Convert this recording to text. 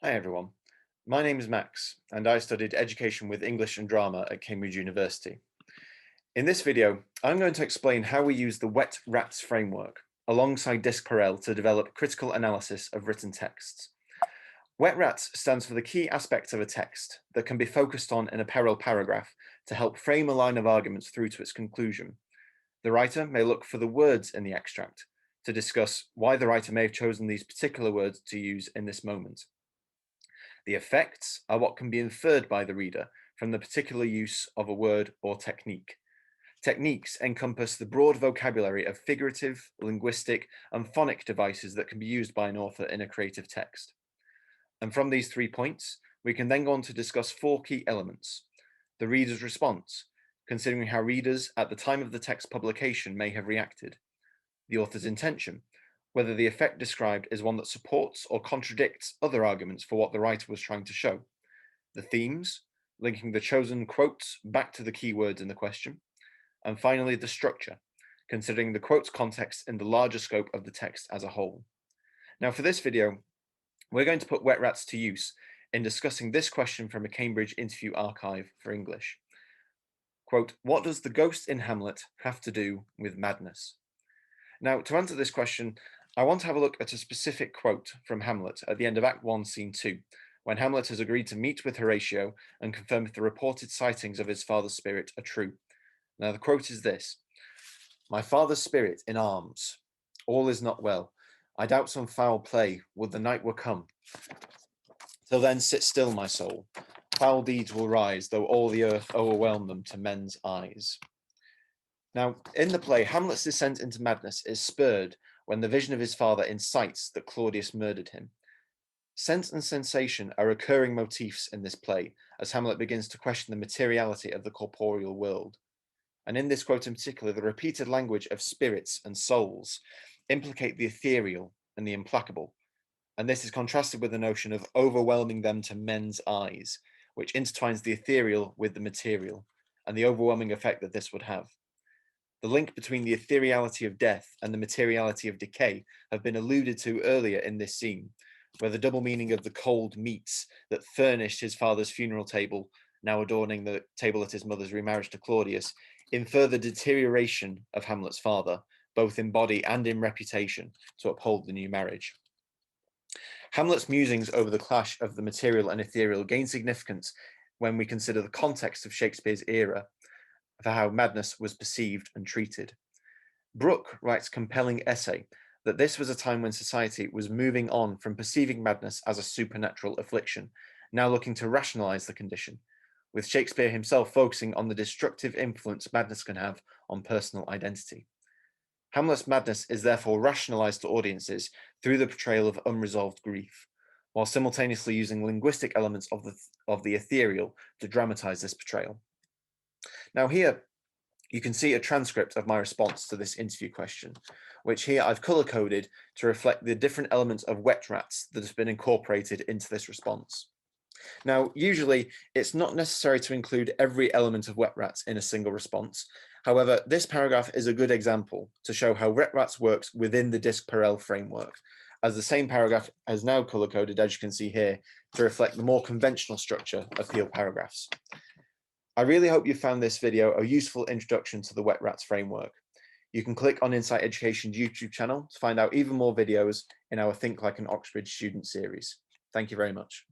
Hi everyone, my name is Max and I studied education with English and drama at Cambridge University. In this video, I'm going to explain how we use the WETRATS framework alongside DISC-PAREL to develop critical analysis of written texts. WETRATS stands for the key aspects of a text that can be focused on in a parallel paragraph to help frame a line of arguments through to its conclusion. The writer may look for the words in the extract to discuss why the writer may have chosen these particular words to use in this moment. The effects are what can be inferred by the reader from the particular use of a word or technique. Techniques encompass the broad vocabulary of figurative, linguistic, and phonic devices that can be used by an author in a creative text. And from these 3 points, we can then go on to discuss 4 key elements. The reader's response, considering how readers at the time of the text publication may have reacted. The author's intention, whether the effect described is one that supports or contradicts other arguments for what the writer was trying to show. The themes, linking the chosen quotes back to the keywords in the question. And finally, the structure, considering the quote's context in the larger scope of the text as a whole. Now for this video, we're going to put WETRATS to use in discussing this question from a Cambridge interview archive for English. Quote, what does the ghost in Hamlet have to do with madness? Now, to answer this question, I want to have a look at a specific quote from Hamlet at the end of Act 1, Scene 2, when Hamlet has agreed to meet with Horatio and confirm if the reported sightings of his father's spirit are true. Now, the quote is this: "My father's spirit in arms, all is not well. I doubt some foul play, would the night were come. Till then sit still, my soul. Foul deeds will rise, though all the earth overwhelm them to men's eyes." Now, in the play, Hamlet's descent into madness is spurred when the vision of his father incites that Claudius murdered him. Sense and sensation are recurring motifs in this play, as Hamlet begins to question the materiality of the corporeal world. And in this quote in particular, the repeated language of spirits and souls implicate the ethereal and the implacable. And this is contrasted with the notion of overwhelming them to men's eyes, which intertwines the ethereal with the material, and the overwhelming effect that this would have. The link between the ethereality of death and the materiality of decay have been alluded to earlier in this scene, where the double meaning of the cold meats that furnished his father's funeral table, now adorning the table at his mother's remarriage to Claudius, infer the deterioration of Hamlet's father, both in body and in reputation, to uphold the new marriage. Hamlet's musings over the clash of the material and ethereal gain significance when we consider the context of Shakespeare's era for how madness was perceived and treated. Brooke writes a compelling essay that this was a time when society was moving on from perceiving madness as a supernatural affliction, now looking to rationalize the condition, with Shakespeare himself focusing on the destructive influence madness can have on personal identity. Hamlet's madness is therefore rationalized to audiences through the portrayal of unresolved grief, while simultaneously using linguistic elements of the ethereal to dramatize this portrayal. Now here, you can see a transcript of my response to this interview question, which here I've color-coded to reflect the different elements of WETRATS that have been incorporated into this response. Now, usually it's not necessary to include every element of WETRATS in a single response. However, this paragraph is a good example to show how WETRATS works within the DISC-PAREL framework, as the same paragraph is now color-coded, as you can see here, to reflect the more conventional structure of peel paragraphs. I really hope you found this video a useful introduction to the WETRATS framework. You can click on Insight Education's YouTube channel to find out even more videos in our Think Like an Oxbridge student series. Thank you very much.